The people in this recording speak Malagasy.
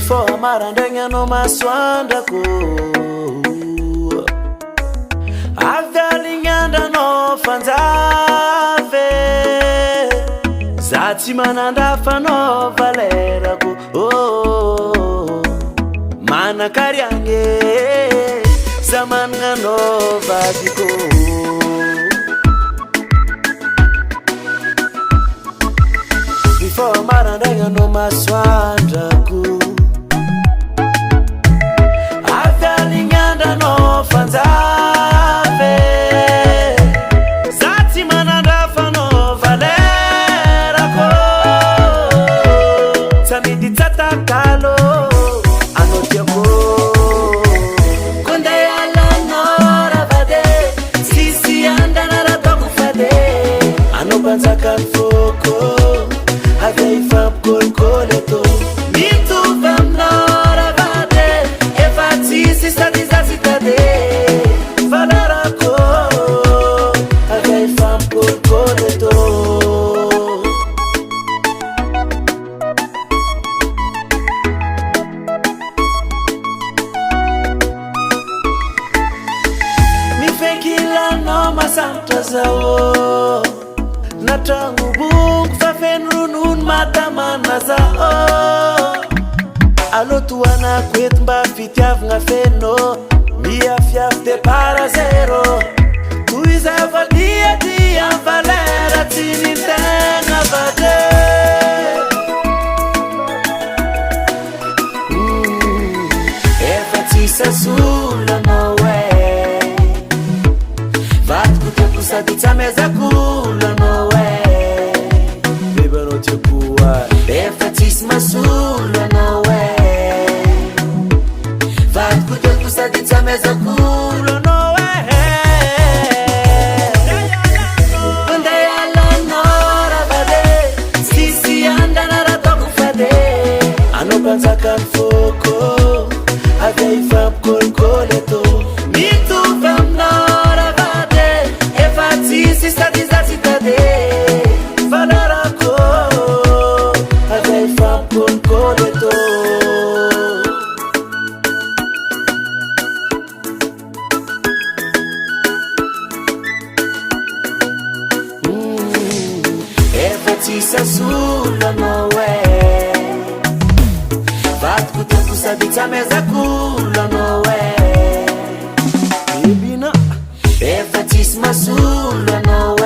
Before marandegna no masoandrako avy alignandra no fanjave za tsy manandrafa no valerako manakariagny za managna no vadiko Before marandegna no masoandrako avy alignandra no fanjave za tsy manandrafa no valerako samidy tsatakalo anao tiako konde alanao ravade sisy andana ratako fade anao mpanjaka foko avy ifampikôlikôly atô mitovy aminao ravade efa tsisy stadizazitade valerako avy ifampikôlikôly atô mifenkilanao masambotra zao natragno bongo fa feno ronono matamana zao alotoanako eto mba fitiavagna feno miafiafy de para zero toy zava-diadia am valera tsy nintegna vade efa tsisy asolanao vatiko tiako sady tsy amezakolanao bebanao tiakoa efa tsisy masolanao vatiko tiako sady tsy amezakolanao mandeha alanao ravade sisy andana ratako fade anao mpanjaka foko avy ifampikôlikôly atô mitovy aminao ravade efa tsisy stadizazitade valerako avy ifampikôlikôly atô efa tsisy asolanao vatiko tiako sady tsy amezakolanao bebina efa tsisy masolanao